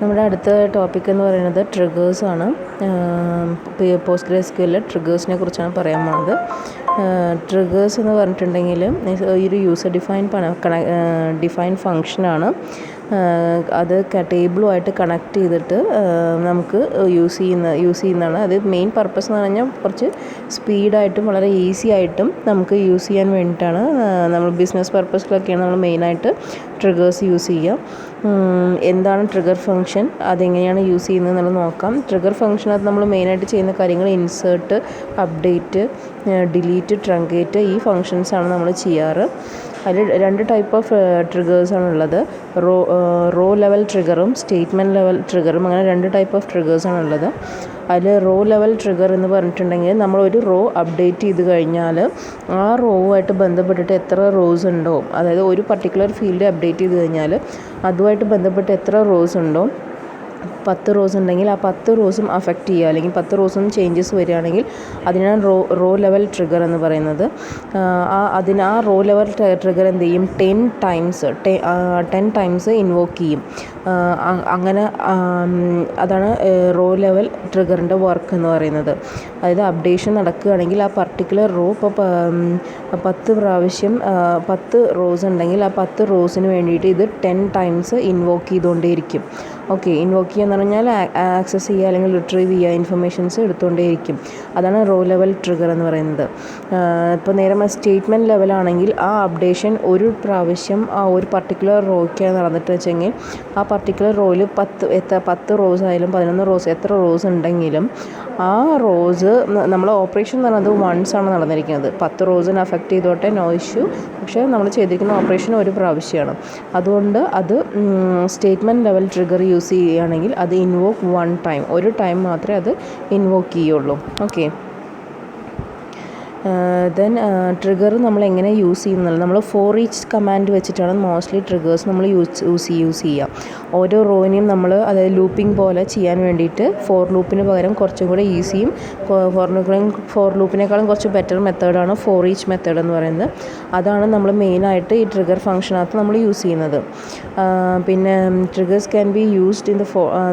നമ്മുടെ അടുത്ത ടോപ്പിക് എന്ന് പറയുന്നത് ട്രിഗേഴ്സാണ്. PostgreSQL ട്രിഗേഴ്സിനെ കുറിച്ചാണ് പറയാൻ പോകുന്നത്. ട്രിഗേഴ്സ് എന്ന് പറഞ്ഞിട്ടുണ്ടെങ്കിൽ ഒരു യൂസർ ഡിഫൈൻ ഫങ്ഷനാണ്. അത് ടേബിളുമായിട്ട് കണക്ട് ചെയ്തിട്ട് നമുക്ക് യൂസ് ചെയ്യുന്നതാണ്. അത് മെയിൻ പർപ്പസ് എന്ന് പറഞ്ഞാൽ കുറച്ച് സ്പീഡായിട്ടും വളരെ ഈസി ആയിട്ടും നമുക്ക് യൂസ് ചെയ്യാൻ വേണ്ടിയിട്ടാണ്. നമ്മൾ ബിസിനസ് പർപ്പസിലൊക്കെയാണ് നമ്മൾ മെയിനായിട്ട് ട്രിഗേഴ്സ് യൂസ് ചെയ്യുക. എന്താണ് ട്രിഗർ ഫംഗ്ഷൻ, അതെങ്ങനെയാണ് യൂസ് ചെയ്യുന്നത് എന്നുള്ളത് നോക്കാം. ട്രിഗർ ഫംഗ്ഷനകത്ത് നമ്മൾ മെയിനായിട്ട് ചെയ്യുന്ന കാര്യങ്ങൾ ഇൻസേർട്ട്, അപ്ഡേറ്റ്, ഡിലീറ്റ്, ട്രങ്കേറ്റ്, ഈ ഫങ്ഷൻസാണ് നമ്മൾ ചെയ്യാറ്. അതിൽ രണ്ട് ടൈപ്പ് ഓഫ് ട്രിഗേഴ്സാണ് ഉള്ളത്. റോ ലെവൽ ട്രിഗറും സ്റ്റേറ്റ്മെൻറ്റ് ലെവൽ ട്രിഗറും, അങ്ങനെ രണ്ട് ടൈപ്പ് ഓഫ് ട്രിഗേഴ്സാണ് ഉള്ളത്. അതിൽ റോ ലെവൽ ട്രിഗർ എന്ന് പറഞ്ഞിട്ടുണ്ടെങ്കിൽ നമ്മളൊരു റോ അപ്ഡേറ്റ് ചെയ്ത് കഴിഞ്ഞാൽ ആ റോവുമായിട്ട് ബന്ധപ്പെട്ടിട്ട് എത്ര റോസ് ഉണ്ടോ, അതായത് ഒരു പർട്ടിക്കുലർ ഫീൽഡ് അപ്ഡേറ്റ് ചെയ്ത് കഴിഞ്ഞാൽ അതുമായിട്ട് ബന്ധപ്പെട്ട് എത്ര റോസ് ഉണ്ടോ, 10 റോസ് ഉണ്ടെങ്കിൽ ആ 10 റോസും അഫക്റ്റ് ചെയ്യുക, അല്ലെങ്കിൽ 10 റോസും ചേഞ്ചസ് വരികയാണെങ്കിൽ അതിനാണ് റോ ലെവൽ ട്രിഗർ എന്ന് പറയുന്നത്. ആ റോ ലെവൽ ട്രിഗർ എന്ത് ചെയ്യും, 10 ടൈംസ് ഇൻവോക്ക് ചെയ്യും. അങ്ങനെ അതാണ് റോ ലെവൽ ട്രിഗറിൻ്റെ വർക്ക് എന്ന് പറയുന്നത്. അതായത് അപ്ഡേഷൻ നടക്കുകയാണെങ്കിൽ ആ പർട്ടിക്കുലർ റോ ഇപ്പോൾ 10 പ്രാവശ്യം 10 റോസ് ഉണ്ടെങ്കിൽ ആ 10 റോസിന് വേണ്ടിയിട്ട് ഇത് 10 ടൈംസ് ഇൻവോക്ക് ചെയ്തുകൊണ്ടേയിരിക്കും. ഓക്കെ, ഇൻവോക്ക് ചെയ്യുക എന്ന് പറഞ്ഞാൽ ആക്സസ് ചെയ്യുക അല്ലെങ്കിൽ റിട്രീവ് ചെയ്യുക, ഇൻഫർമേഷൻസ് എടുത്തുകൊണ്ടേയിരിക്കും. അതാണ് റോ ലെവൽ ട്രിഗർ എന്ന് പറയുന്നത്. ഇപ്പോൾ നേരെ സ്റ്റേറ്റ്മെൻറ്റ് ലെവലാണെങ്കിൽ ആ അപ്ഡേഷൻ ഒരു പ്രാവശ്യം ആ ഒരു പർട്ടിക്കുലർ റോയ്ക്ക് നടന്നിട്ട് വെച്ചെങ്കിൽ ആ പർട്ടിക്കുലർ റോയിൽ 10 റോസ് ആയാലും 11 റോസ്, എത്ര റോസ് ഉണ്ടെങ്കിലും ആ റോസ് നമ്മൾ ഓപ്പറേഷൻ എന്ന് പറയുന്നത് വൺസ് ആണ് നടന്നിരിക്കുന്നത്. 10 റോസിന് അഫക്റ്റ് ചെയ്തോട്ടെ, നോ ഇഷ്യൂ. പക്ഷേ നമ്മൾ ചെയ്തിരിക്കുന്ന ഓപ്പറേഷൻ ഒരു പ്രാവശ്യമാണ്. അതുകൊണ്ട് അത് സ്റ്റേറ്റ്മെൻറ്റ് ലെവൽ ട്രിഗർ യൂസ് ചെയ്യുകയാണെങ്കിൽ അത് ഇൻവോക്ക് 1 ടൈം, ഒരു ടൈം മാത്രമേ അത് ഇൻവോക്ക് ചെയ്യുള്ളൂ. ഓക്കെ, ദെൻ ട്രിഗർ നമ്മൾ എങ്ങനെ യൂസ് ചെയ്യുന്നത്, നമ്മൾ ഫോർ ഈച്ച് കമാൻഡ് വെച്ചിട്ടാണ് മോസ്റ്റ്ലി ട്രിഗേഴ്സ് നമ്മൾ യൂസ് ചെയ്യുക. ഓരോ റോയിനെയും നമ്മൾ, അതായത് ലൂപ്പിംഗ് പോലെ ചെയ്യാൻ വേണ്ടിയിട്ട് ഫോർ ലൂപ്പിന് പകരം കുറച്ചും കൂടെ ഈസിയും ഫോർ ലൂപ്പിനേക്കാളും കുറച്ച് ബെറ്റർ മെത്തേഡാണ് ഫോർ ഈച്ച് മെത്തേഡ് എന്ന് പറയുന്നത്. അതാണ് നമ്മൾ മെയിനായിട്ട് ഈ ട്രിഗർ ഫംഗ്ഷനകത്ത് നമ്മൾ യൂസ് ചെയ്യുന്നത്. പിന്നെ triggers can be used in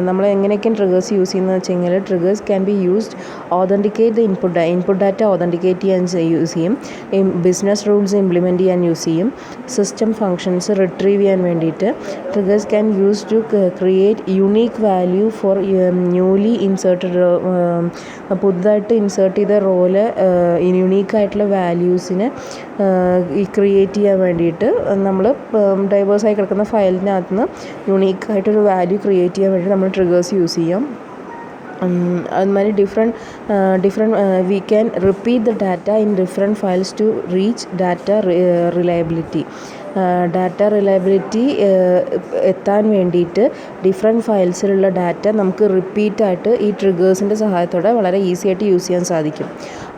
നമ്മൾ എങ്ങനെയൊക്കെയാണ് ട്രിഗേഴ്സ് യൂസ് ചെയ്യുന്നത് വെച്ച് കഴിഞ്ഞാൽ, triggers can be used authenticate the input data authenticate ചെയ്യാൻ യൂസ് ചെയ്യും. ബിസിനസ് റൂൾസ് ഇംപ്ലിമെൻറ്റ് ചെയ്യാൻ യൂസ് ചെയ്യും. സിസ്റ്റം ഫങ്ഷൻസ് റിട്രീവ് ചെയ്യാൻ വേണ്ടിയിട്ട് triggers can use to create unique value for newly inserted, പുതുതായിട്ട് ഇൻസേർട്ട് ചെയ്ത റോല് യുണീക്കായിട്ടുള്ള വാല്യൂസിനെ ക്രിയേറ്റ് ചെയ്യാൻ വേണ്ടിയിട്ട് നമ്മൾ ഡൈവേഴ്സായി കിടക്കുന്ന ഫയലിനകത്ത് നിന്ന് യുണീക്കായിട്ടൊരു വാല്യൂ ക്രിയേറ്റ് ചെയ്യാൻ വേണ്ടി നമ്മൾ ട്രിഗേഴ്സ് യൂസ് ചെയ്യാം. അതുമാതിരി different we can repeat the data in different files to reach data reliability. Data reliability എത്താൻ വേണ്ടിയിട്ട് ഡിഫറെൻറ്റ് ഫയൽസിലുള്ള ഡാറ്റ നമുക്ക് റിപ്പീറ്റായിട്ട് ഈ ട്രിഗേഴ്സിൻ്റെ സഹായത്തോടെ വളരെ ഈസി ആയിട്ട് യൂസ് ചെയ്യാൻ സാധിക്കും.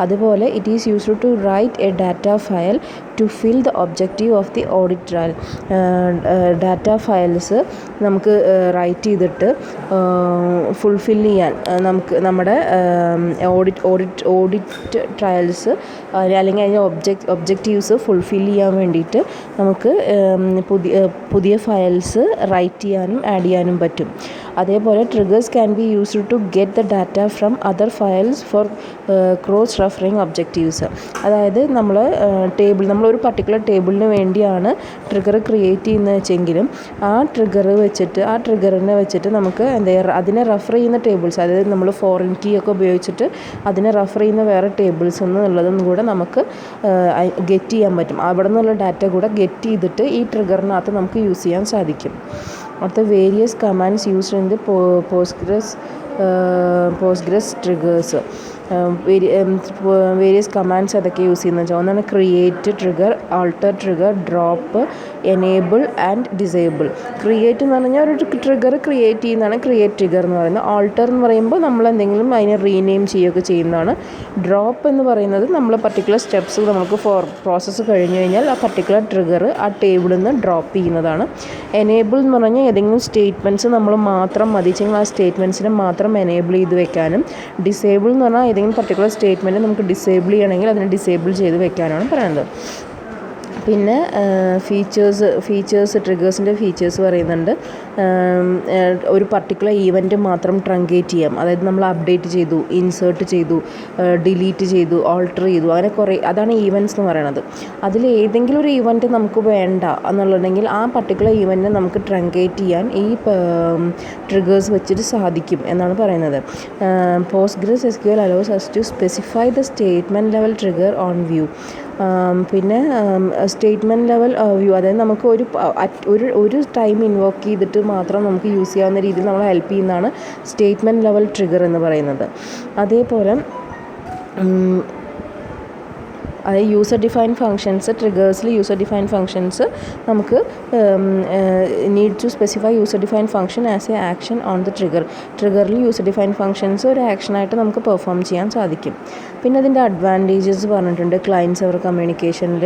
അതുപോലെ it is used to write a data file to fill the objective of the audit trail. Data files നമുക്ക് റൈറ്റ് ചെയ്തിട്ട് ഫുൾഫിൽ ചെയ്യാൻ നമുക്ക് നമ്മുടെ ഓഡിറ്റ് ട്രയൽസ് അല്ലെങ്കിൽ അതിൻ്റെ ഒബ്ജക്റ്റീവ്സ് ഫുൾഫിൽ ചെയ്യാൻ വേണ്ടിയിട്ട് നമുക്ക് പുതിയ ഫയൽസ് റൈറ്റ് ചെയ്യാനും ആഡ് ചെയ്യാനും പറ്റും. അതേപോലെ triggers can be used to get the data from other files for cross referring objectives. അതായത് നമ്മളൊരു പർട്ടിക്കുലർ ടേബിളിന് വേണ്ടിയാണ് ട്രിഗർ ക്രിയേറ്റ് ചെയ്യുന്നത് വെച്ചെങ്കിലും ആ ട്രിഗറിനെ വെച്ചിട്ട് നമുക്ക് അതിനെ റെഫർ ചെയ്യുന്ന ടേബിൾസ്, അതായത് നമ്മൾ ഫോറിൻ കീ ഒക്കെ ഉപയോഗിച്ചിട്ട് അതിനെ റെഫർ ചെയ്യുന്ന വേറെ ടേബിൾസ് എന്നുള്ളതും കൂടെ നമുക്ക് ഗെറ്റ് ചെയ്യാൻ പറ്റും. അവിടെ നിന്നുള്ള ഡാറ്റ കൂടെ ഗെറ്റ് ചെയ്തിട്ട് ഈ ട്രിഗറിനകത്ത് നമുക്ക് യൂസ് ചെയ്യാൻ സാധിക്കും. അടുത്ത various commands used in the Postgres triggers. Various commands അതൊക്കെ യൂസ് ചെയ്യുന്നത് വെച്ചാൽ, ഒന്നാണ് create trigger, alter trigger, drop, enable and disable. Create എന്ന് പറഞ്ഞാൽ ഒരു ട്രിഗർ ക്രിയേറ്റ് ചെയ്യുന്നതാണ് ക്രിയേറ്റ് ട്രിഗർ എന്ന് പറയുന്നത്. ആൾട്ടർ എന്ന് പറയുമ്പോൾ നമ്മൾ എന്തെങ്കിലും അതിനെ റീനെയിം ചെയ്യുകയൊക്കെ ചെയ്യുന്നതാണ്. ഡ്രോപ്പ് എന്ന് പറയുന്നത് നമ്മൾ പർട്ടിക്കുലർ സ്റ്റെപ്സ് നമുക്ക് പ്രോസസ്സ് കഴിഞ്ഞ് കഴിഞ്ഞാൽ ആ പർട്ടിക്കുലർ ട്രിഗർ ആ ടേബിളിൽ നിന്ന് ഡ്രോപ്പ് ചെയ്യുന്നതാണ്. എനേബിൾ എന്ന് പറഞ്ഞാൽ ഏതെങ്കിലും സ്റ്റേറ്റ്മെൻറ്റ്സ് നമ്മൾ മാത്രം മതിച്ചെങ്കിൽ ആ സ്റ്റേറ്റ്മെൻറ്റ്സിനെ മാത്രം എനേബിൾ ചെയ്ത് വെക്കാനും. ഡിസേബിൾ എന്ന് പറഞ്ഞാൽ ഏതെങ്കിലും പർട്ടിക്കുലർ സ്റ്റേറ്റ്മെൻറ്റ് നമുക്ക് ഡിസേബിൾ ചെയ്യണമെങ്കിൽ അതിനെ ഡിസേബിൾ ചെയ്ത് വെക്കാനാണ് പറയുന്നത്. പിന്നെ ഫീച്ചേഴ്സ് ട്രിഗേഴ്സിൻ്റെ ഫീച്ചേഴ്സ് പറയുന്നുണ്ട്. ഒരു പർട്ടിക്കുലർ ഈവൻറ്റ് മാത്രം ട്രങ്കേറ്റ് ചെയ്യാം. അതായത് നമ്മൾ അപ്ഡേറ്റ് ചെയ്തു, ഇൻസേർട്ട് ചെയ്തു, ഡിലീറ്റ് ചെയ്തു, ഓൾട്ടർ ചെയ്തു, അങ്ങനെ കുറേ, അതാണ് ഈവൻറ്റ്സ് എന്ന് പറയുന്നത്. അതിൽ ഏതെങ്കിലും ഒരു ഈവൻറ്റ് നമുക്ക് വേണ്ട എന്നുള്ളതെങ്കിൽ ആ പർട്ടിക്കുലർ ഈവൻറ്റിനെ നമുക്ക് ട്രങ്കേറ്റ് ചെയ്യാൻ ഈ ട്രിഗേഴ്സ് വെച്ചിട്ട് സാധിക്കും എന്നാണ് പറയുന്നത്. പോസ്റ്റ്ഗ്രെസ് SQL allows us to specify the statement level trigger on view. പിന്നെ സ്റ്റേറ്റ്മെൻറ്റ് ലെവൽ വ്യൂ, അതായത് നമുക്ക് ഒരു ടൈം ഇൻവോക്ക് ചെയ്തിട്ട് മാത്രം നമുക്ക് യൂസ് ചെയ്യാവുന്ന രീതിയിൽ നമ്മളെ ഹെൽപ്പ് ചെയ്യുന്നതാണ് സ്റ്റേറ്റ്മെൻറ്റ് ലെവൽ ട്രിഗർ എന്ന് പറയുന്നത്. അതേപോലെ അതായത് യൂസർ ഡിഫൈൻ ഫങ്ഷൻസ്, ട്രിഗേഴ്സിൽ യൂസർ ഡിഫൈൻ ഫങ്ഷൻസ് നമുക്ക് need to specify user define function as a action on the ട്രിഗറിൽ യൂസർ ഡിഫൈൻ ഫങ്ഷൻസ് ഒരു ആക്ഷനായിട്ട് നമുക്ക് പെർഫോം ചെയ്യാൻ സാധിക്കും. പിന്നെ അതിൻ്റെ അഡ്വാൻറ്റേജസ് പറഞ്ഞിട്ടുണ്ട്. ക്ലയൻറ്റ് സെർവർ കമ്മ്യൂണിക്കേഷനിൽ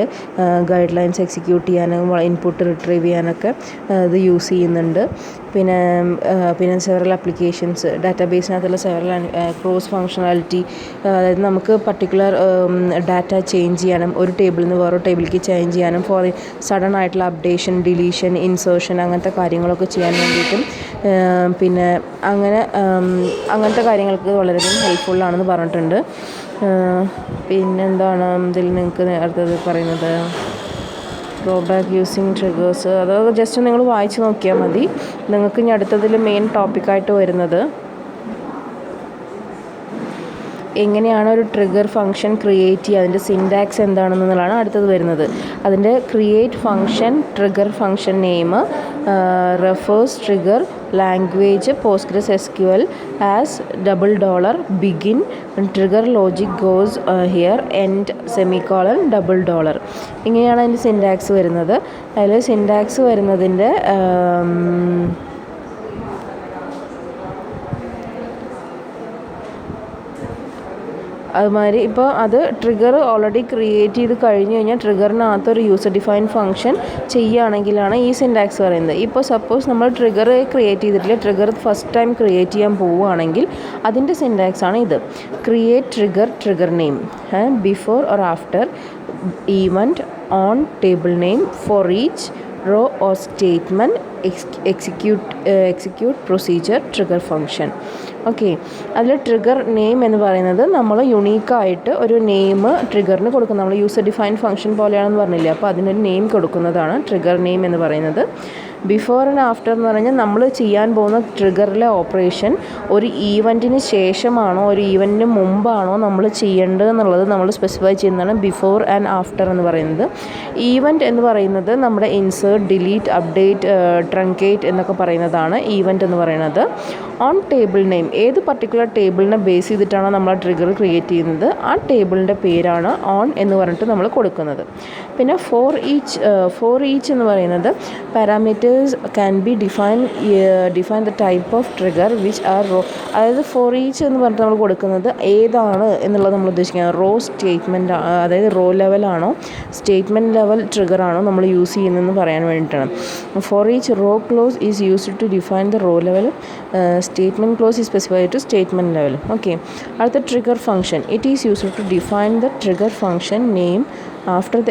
ഗൈഡ് ലൈൻസ് എക്സിക്യൂട്ട് ചെയ്യാനും ഇൻപുട്ട് റിട്രീവ് ചെയ്യാനൊക്കെ ഇത് യൂസ് ചെയ്യുന്നുണ്ട്. പിന്നെ സെവറൽ ആപ്ലിക്കേഷൻസ്, ഡാറ്റാബേസിനകത്തുള്ള സെവറൽ ക്രോസ് ഫങ്ഷണാലിറ്റി, അതായത് നമുക്ക് പർട്ടിക്കുലർ ഡാറ്റ ചേഞ്ച് ചെയ്യാനും ഒരു ടേബിളിൽ നിന്ന് വേറൊരു ടേബിളിലേക്ക് ചേഞ്ച് ചെയ്യാനും ഫോർ സഡൻ ആയിട്ടുള്ള അപ്ഡേഷൻ, ഡിലീഷൻ, ഇൻസേർഷൻ അങ്ങനത്തെ കാര്യങ്ങളൊക്കെ ചെയ്യാൻ വേണ്ടിയിട്ടും പിന്നെ അങ്ങനത്തെ കാര്യങ്ങൾക്ക് വളരെയധികം ഹെൽപ്ഫുള്ളാണെന്ന് പറഞ്ഞിട്ടുണ്ട്. പിന്നെന്താണ് ഇതിൽ നിങ്ങൾക്ക് അടുത്തത് പറയുന്നത്? ഡ്രോബാക്ക് യൂസിങ് ട്രിഗേഴ്സ്, അത് ജസ്റ്റ് നിങ്ങൾ വായിച്ച് നോക്കിയാൽ മതി. നിങ്ങൾക്ക് ഇനി അടുത്തതിൽ മെയിൻ ടോപ്പിക്കായിട്ട് വരുന്നത് എങ്ങനെയാണ് ഒരു ട്രിഗർ ഫംഗ്ഷൻ ക്രിയേറ്റ് ചെയ്യുക, അതിൻ്റെ സിൻടാക്സ് എന്താണെന്നുള്ളതാണ് അടുത്തത് വരുന്നത്. അതിൻ്റെ create function, trigger function name, refers trigger language Postgres SQL as $, begin, trigger logic goes here, end, semicolon, $. ഇങ്ങനെയാണ് അതിൻ്റെ സിൻടാക്സ് വരുന്നത്. അതിൽ സിൻടാക്സ് വരുന്നതിൻ്റെ അതുമാതിരി ഇപ്പോൾ അത് ട്രിഗർ ഓൾറെഡി ക്രിയേറ്റ് ചെയ്ത് കഴിഞ്ഞ് കഴിഞ്ഞാൽ ട്രിഗറിനകത്തൊരു യൂസർ ഡിഫൈൻ ഫംഗ്ഷൻ ചെയ്യുകയാണെങ്കിലാണ് ഈ സിൻടാക്സ് പറയുന്നത്. ഇപ്പോൾ സപ്പോസ് നമ്മൾ ട്രിഗർ ക്രിയേറ്റ് ചെയ്തിട്ടില്ല, ട്രിഗർ ഫസ്റ്റ് ടൈം ക്രിയേറ്റ് ചെയ്യാൻ പോവുകയാണെങ്കിൽ അതിൻ്റെ സിൻടാക്സ് ആണ് ഇത്. Create trigger name before or after event on table name for each raw or statement execute procedure trigger function. Okay, അതിൽ ട്രിഗർ നെയിം എന്ന് പറയുന്നത് നമ്മൾ യുണീക്കായിട്ട് ഒരു നെയിം ട്രിഗറിന് കൊടുക്കുന്നത്. നമ്മൾ യൂസർ ഡിഫൈൻ ഫംഗ്ഷൻ പോലെയാണെന്ന് പറഞ്ഞില്ലേ, അപ്പോൾ അതിനൊരു നെയിം കൊടുക്കുന്നതാണ് ട്രിഗർ നെയിം എന്ന് പറയുന്നത്. ബിഫോർ ആൻഡ് ആഫ്റ്റർ എന്ന് പറഞ്ഞാൽ നമ്മൾ ചെയ്യാൻ പോകുന്ന ട്രിഗറിലെ ഓപ്പറേഷൻ ഒരു ഈവൻറ്റിന് ശേഷമാണോ ഒരു ഈവൻറ്റിന് മുമ്പാണോ നമ്മൾ ചെയ്യേണ്ടത് എന്നുള്ളത് നമ്മൾ സ്പെസിഫൈ ചെയ്യുന്നതാണ് ബിഫോർ ആൻഡ് ആഫ്റ്റർ എന്ന് പറയുന്നത്. ഈവൻറ്റ് എന്ന് പറയുന്നത് നമ്മുടെ ഇൻസേർട്ട്, ഡിലീറ്റ്, അപ്ഡേറ്റ്, ട്രങ്കേറ്റ് എന്നൊക്കെ പറയുന്നതാണ് ഈവൻറ്റ് എന്ന് പറയുന്നത്. ഓൺ ടേബിൾ നെയിം, ഏത് പർട്ടിക്കുലർ ടേബിളിനെ ബേസ് ചെയ്തിട്ടാണോ നമ്മൾ ആ ട്രിഗർ ക്രിയേറ്റ് ചെയ്യുന്നത് ആ ടേബിളിൻ്റെ പേരാണ് ഓൺ എന്ന് പറഞ്ഞിട്ട് നമ്മൾ കൊടുക്കുന്നത്. പിന്നെ ഫോർ ഈച്ച് എന്ന് പറയുന്നത് parameters can be define the type of trigger which are row. അതായത് ഫോർ ഈച്ച് എന്ന് പറഞ്ഞിട്ട് നമ്മൾ കൊടുക്കുന്നത് ഏതാണ് എന്നുള്ളത് നമ്മൾ ഉദ്ദേശിക്കുന്നത്. റോ സ്റ്റേറ്റ്മെൻറ്റ്, അതായത് റോ ലെവലാണോ സ്റ്റേറ്റ്മെൻറ്റ് ലെവൽ ട്രിഗറാണോ നമ്മൾ യൂസ് ചെയ്യുന്നതെന്ന് പറയാൻ വേണ്ടിയിട്ടാണ്. For each row clause is used to define the row level, statement clause is specified to statement level. Okay, അടുത്ത trigger function. It is used to define the trigger function name after the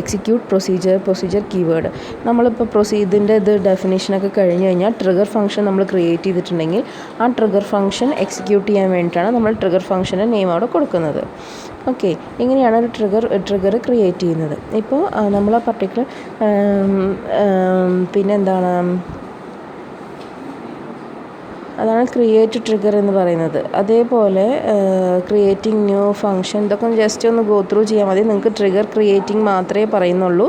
execute procedure keyword. നമ്മളിപ്പോൾ ഇതിൻ്റെ ഡെഫിനേഷനൊക്കെ കഴിഞ്ഞ് കഴിഞ്ഞാൽ trigger function നമ്മൾ create ചെയ്തിട്ടുണ്ടെങ്കിൽ ആ trigger function execute ചെയ്യാൻ വേണ്ടിയിട്ടാണ് നമ്മൾ ട്രിഗർ ഫംഗ്ഷൻ്റെ നെയിം അവിടെ കൊടുക്കുന്നത്. ഓക്കെ, ഇങ്ങനെയാണ് ഒരു ട്രിഗർ ക്രിയേറ്റ് ചെയ്യുന്നത്. ഇപ്പോൾ നമ്മൾ ആ പർട്ടിക്കുലർ പിന്നെന്താണ്, അതാണ് ക്രിയേറ്റ് ട്രിഗർ എന്ന് പറയുന്നത്. അതേപോലെ ക്രിയേറ്റിംഗ് ന്യൂ ഫംഗ്ഷൻ, ഇതൊക്കെ ജസ്റ്റ് ഒന്ന് ഗോ ത്രൂ ചെയ്യാൻ മതി. നിങ്ങൾക്ക് ട്രിഗർ ക്രിയേറ്റിംഗ് മാത്രമേ പറയുന്നുള്ളൂ.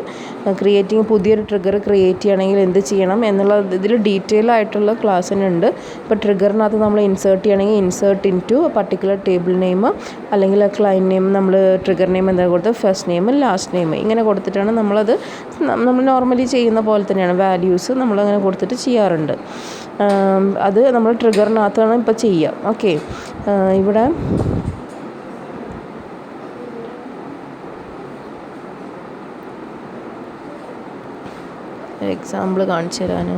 പുതിയൊരു ട്രിഗർ ക്രിയേറ്റ് ചെയ്യണമെങ്കിൽ എന്ത് ചെയ്യണം എന്നുള്ള ഇതിൽ ഡീറ്റെയിൽ ആയിട്ടുള്ള ക്ലാസ് തന്നെ ഉണ്ട്. ഇപ്പോൾ ട്രിഗറിനകത്ത് നമ്മൾ ഇൻസേർട്ട് ചെയ്യണമെങ്കിൽ insert into particular table name അല്ലെങ്കിൽ ക്ലയൻറ്റ് നെയിം, നമ്മൾ ട്രിഗർ നെയിം എന്താ കൊടുത്തത്, ഫസ്റ്റ് നെയിം, ലാസ്റ്റ് നെയിം, ഇങ്ങനെ കൊടുത്തിട്ടാണ് നമ്മൾ നോർമലി ചെയ്യുന്ന പോലെ തന്നെയാണ് വാല്യൂസ് നമ്മളങ്ങനെ കൊടുത്തിട്ട് ചെയ്യാറുണ്ട്. അത് നമ്മൾ ട്രിഗറിനകത്താണ് ഇപ്പോൾ ചെയ്യുക. ഓക്കെ, ഇവിടെ എക്സാമ്പിൾ കാണിച്ചു തരാൻ.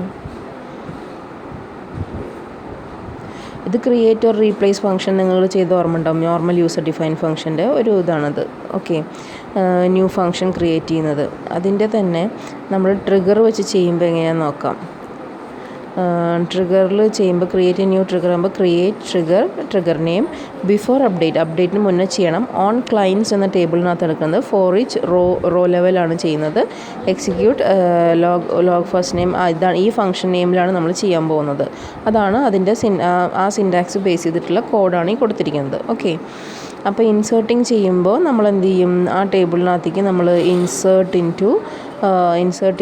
ഇത് ക്രിയേറ്റ് ഓർ റീപ്ലേസ് ഫംഗ്ഷൻ നിങ്ങൾ ചെയ്ത് ഓർമ്മ ഉണ്ടാവും. നോർമൽ യൂസർ ഡിഫൈൻ ഫംഗ്ഷൻ്റെ ഒരു ഇതാണത്. ഓക്കെ, ന്യൂ ഫംഗ്ഷൻ ക്രിയേറ്റ് ചെയ്യുന്നത്. അതിൻ്റെ തന്നെ നമ്മൾ ട്രിഗർ വെച്ച് ചെയ്യുമ്പോൾ എങ്ങനെയാണെന്ന് നോക്കാം. ട്രിഗറിൽ ചെയ്യുമ്പോൾ ക്രിയേറ്റ് ന്യൂ ട്രിഗർ ആകുമ്പോൾ ക്രിയേറ്റ് ട്രിഗർ നെയിം ബിഫോർ അപ്ഡേറ്റിന് മുന്നേ ചെയ്യണം. ഓൺ ക്ലയൻസ് എന്ന ടേബിളിനകത്ത് എടുക്കുന്നത് ഫോർ ഈച്ച് റോ ലെവലാണ് ചെയ്യുന്നത്. എക്സിക്യൂട്ട് ലോഗ് ഫസ്റ്റ് നെയിം, ഇതാണ് ഈ ഫംഗ്ഷൻ നെയിമിലാണ് നമ്മൾ ചെയ്യാൻ പോകുന്നത്. അതാണ് അതിൻ്റെ ആ സിൻടാക്സ് ബേസ് ചെയ്തിട്ടുള്ള കോഡാണ് ഈ കൊടുത്തിരിക്കുന്നത്. ഓക്കെ, അപ്പോൾ ഇൻസേർട്ടിങ് ചെയ്യുമ്പോൾ നമ്മൾ എന്ത് ചെയ്യും, ആ ടേബിളിനകത്തേക്ക് നമ്മൾ insert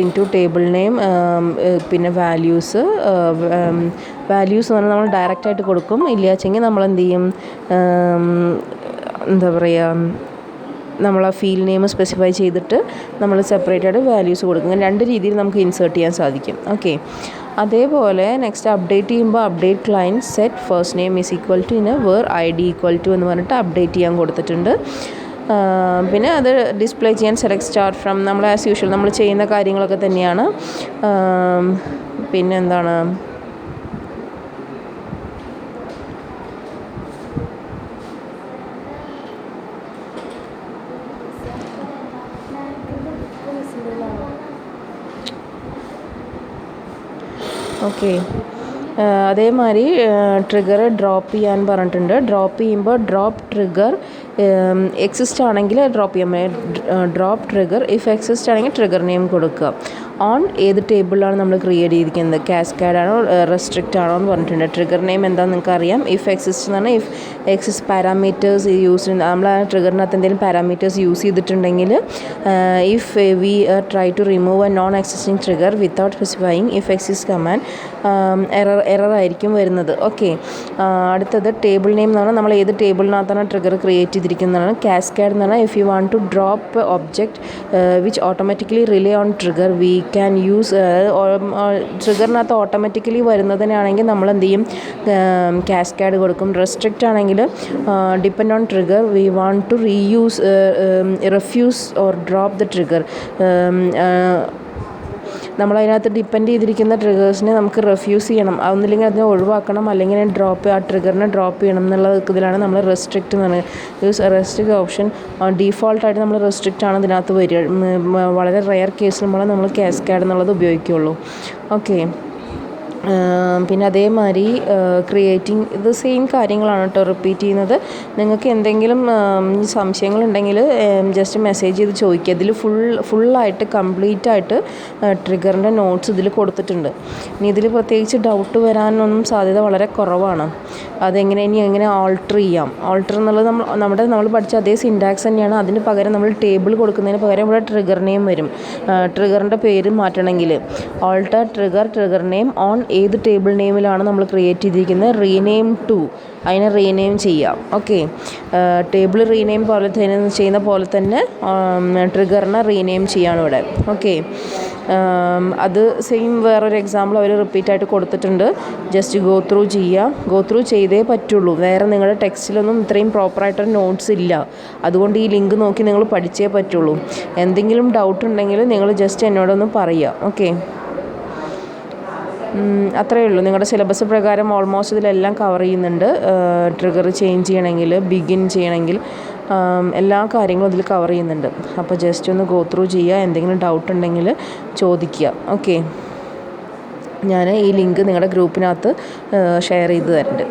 into table name, പിന്നെ വാല്യൂസ് എന്ന് പറഞ്ഞാൽ നമ്മൾ ഡയറക്റ്റായിട്ട് കൊടുക്കും. ഇല്ലാച്ചെങ്കിൽ നമ്മൾ എന്ത് ചെയ്യും, എന്താ പറയുക, നമ്മൾ ആ ഫീൽഡ് നെയിം സ്പെസിഫൈ ചെയ്തിട്ട് നമ്മൾ സെപ്പറേറ്റ് ആയിട്ട് വാല്യൂസ് കൊടുക്കും. അങ്ങനെ 2 രീതിയിൽ നമുക്ക് ഇൻസേർട്ട് ചെയ്യാൻ സാധിക്കും. ഓക്കെ, അതേപോലെ നെക്സ്റ്റ് അപ്ഡേറ്റ് ചെയ്യുമ്പോൾ update client set first name is equal to where ID equal to എന്ന് പറഞ്ഞിട്ട് അപ്ഡേറ്റ് ചെയ്യാൻ കൊടുത്തിട്ടുണ്ട്. പിന്നെ അത് ഡിസ്പ്ലേ ചെയ്യാൻ സെലക്ട് സ്റ്റാർട്ട് ഫ്രം, നമ്മൾ ആസ് യൂഷ്വൽ നമ്മൾ ചെയ്യുന്ന കാര്യങ്ങളൊക്കെ തന്നെയാണ്. പിന്നെ എന്താണ്, ഓക്കെ, അതേമാതിരി ട്രിഗർ ഡ്രോപ്പ് ചെയ്യാൻ പറഞ്ഞിട്ടുണ്ട്. ഡ്രോപ്പ് ചെയ്യുമ്പോൾ ഡ്രോപ്പ് ട്രിഗർ എക്സിസ്റ്റ് ആണെങ്കിൽ ഡ്രോപ്പ് ചെയ്യാൻ, ഡ്രോപ്പ് ട്രിഗർ ഇഫ് എക്സിസ്റ്റ് ആണെങ്കിൽ ട്രിഗർ നെയിം കൊടുക്കുക. ഓൺ ഏത് ടേബിളിലാണ് നമ്മൾ ക്രിയേറ്റ് ചെയ്തിരിക്കുന്നത്, കാസ്കാഡ് ആണോ റെസ്ട്രിക്റ്റ് ആണോ എന്ന് പറഞ്ഞിട്ടുണ്ട്. ട്രിഗർ നെയിം എന്താണെന്ന് നിങ്ങൾക്ക് അറിയാം. ഇഫ് എക്സിസ്റ്റ് എന്ന് പറഞ്ഞാൽ ഇഫ് എക്സിസ്റ്റ് പാരാമീറ്റേഴ്സ് യൂസ്, നമ്മൾ ആ ട്രിഗറിനകത്ത് എന്തെങ്കിലും പാരാമീറ്റേഴ്സ് യൂസ് ചെയ്തിട്ടുണ്ടെങ്കിൽ, if we try to remove a non existing trigger without specifying if exist command, error ആയിരിക്കും വരുന്നത്. ഓക്കെ, അടുത്തത് ടേബിൾ നെയിം എന്ന് പറഞ്ഞാൽ നമ്മൾ ഏത് ടേബിളിനകത്താണ് ട്രിഗർ ക്രിയേറ്റ് ചെയ്തിരിക്കുന്നതാണ്. കാസ്കാഡ് എന്ന് പറഞ്ഞാൽ if you want to drop object which automatically rely on trigger we can use, ട്രിഗറിനകത്ത് ഓട്ടോമാറ്റിക്കലി വരുന്നതിനാണെങ്കിൽ നമ്മൾ എന്ത് ചെയ്യും, കാസ്കാഡ് കൊടുക്കും. റെസ്ട്രിക്റ്റ് ആണെങ്കിൽ depend on trigger we want to refuse or drop the trigger, നമ്മളതിനകത്ത് ഡിപ്പെൻഡ് ചെയ്തിരിക്കുന്ന ട്രിഗേഴ്സിനെ നമുക്ക് റെഫ്യൂസ് ചെയ്യണം, ഒന്നില്ലെങ്കിൽ അതിനെ ഒഴിവാക്കണം, അല്ലെങ്കിൽ ആ ട്രിഗറിനെ ഡ്രോപ്പ് ചെയ്യണം എന്നുള്ള ഇതിലാണ് നമ്മൾ റെസ്ട്രിക്റ്റ് എന്ന് പറയുന്നത്. റെസ്ട്രിക്റ്റ് ഓപ്ഷൻ ഡീഫോൾട്ടായിട്ട് നമ്മൾ റെസ്ട്രിക്റ്റ് ആണ് ഇതിനകത്ത് വരിക. വളരെ റെയർ കേസിൽ നമ്മൾ കാസ്കാഡ് എന്നുള്ളത് ഉപയോഗിക്കുകയുള്ളൂ. ഓക്കെ, പിന്നെ അതേമാതിരി ക്രിയേറ്റിംഗ് ഇത് സെയിം കാര്യങ്ങളാണ് കേട്ടോ റിപ്പീറ്റ് ചെയ്യുന്നത്. നിങ്ങൾക്ക് എന്തെങ്കിലും സംശയങ്ങളുണ്ടെങ്കിൽ ജസ്റ്റ് മെസ്സേജ് ചെയ്ത് ചോദിക്കുക. ഇതിൽ ഫുള്ളായിട്ട് കംപ്ലീറ്റ് ആയിട്ട് ട്രിഗറിൻ്റെ നോട്ട്സ് ഇതിൽ കൊടുത്തിട്ടുണ്ട്. ഇനി ഇതിൽ പ്രത്യേകിച്ച് ഡൗട്ട് വരാനൊന്നും സാധ്യത വളരെ കുറവാണ്. ഇനി എങ്ങനെ ആൾട്ടർ ചെയ്യാം, ആൾട്ടർ എന്നുള്ളത് നമ്മൾ പഠിച്ച അതേ സിൻടാക്സ് തന്നെയാണ്. അതിന് പകരം നമ്മൾ ടേബിൾ കൊടുക്കുന്നതിന് പകരം ഇവിടെ ട്രിഗർ നെയിം വരും. ട്രിഗറിൻ്റെ പേര് മാറ്റണമെങ്കിൽ ആൾട്ടർ ട്രിഗർ നെയിം ഓൺ ഏത് ടേബിൾ നെയിമിലാണ് നമ്മൾ ക്രിയേറ്റ് ചെയ്തിരിക്കുന്നത്, റീനെയിം ടു, അതിനെ റീനെയിം ചെയ്യാം. ഓക്കെ, ടേബിൾ റീനെയിം ചെയ്യുന്ന പോലെ തന്നെ ട്രിഗറിനെ റീനെയിം ചെയ്യാണ് ഇവിടെ. ഓക്കെ, അത് സെയിം വേറൊരു എക്സാമ്പിൾ അവർ റിപ്പീറ്റായിട്ട് കൊടുത്തിട്ടുണ്ട്. ജസ്റ്റ് ഗോ ത്രൂ ചെയ്തേ പറ്റുള്ളൂ. വേറെ നിങ്ങളുടെ ടെക്സ്റ്റിലൊന്നും ഇത്രയും പ്രോപ്പറായിട്ടൊരു നോട്ട്സ് ഇല്ല. അതുകൊണ്ട് ഈ ലിങ്ക് നോക്കി നിങ്ങൾ പഠിച്ചേ പറ്റുള്ളൂ. എന്തെങ്കിലും ഡൗട്ട് ഉണ്ടെങ്കിൽ നിങ്ങൾ ജസ്റ്റ് എന്നോടൊന്ന് പറയുക. ഓക്കെ, അത്രയേ ഉള്ളൂ. നിങ്ങളുടെ സിലബസ് പ്രകാരം ഓൾമോസ്റ്റ് ഇതിലെല്ലാം കവർ ചെയ്യുന്നുണ്ട്. ട്രിഗർ ചേഞ്ച് ചെയ്യണമെങ്കിൽ, ബിഗിൻ ചെയ്യണമെങ്കിൽ എല്ലാ കാര്യങ്ങളും ഇതിൽ കവർ ചെയ്യുന്നുണ്ട്. അപ്പോൾ ജസ്റ്റ് ഒന്ന് ഗോ ത്രൂ ചെയ്യുക. എന്തെങ്കിലും ഡൗട്ട് ഉണ്ടെങ്കിൽ ചോദിക്കുക. ഓക്കെ, ഞാൻ ഈ ലിങ്ക് നിങ്ങളുടെ ഗ്രൂപ്പിനകത്ത് ഷെയർ ചെയ്ത് തരുന്നുണ്ട്.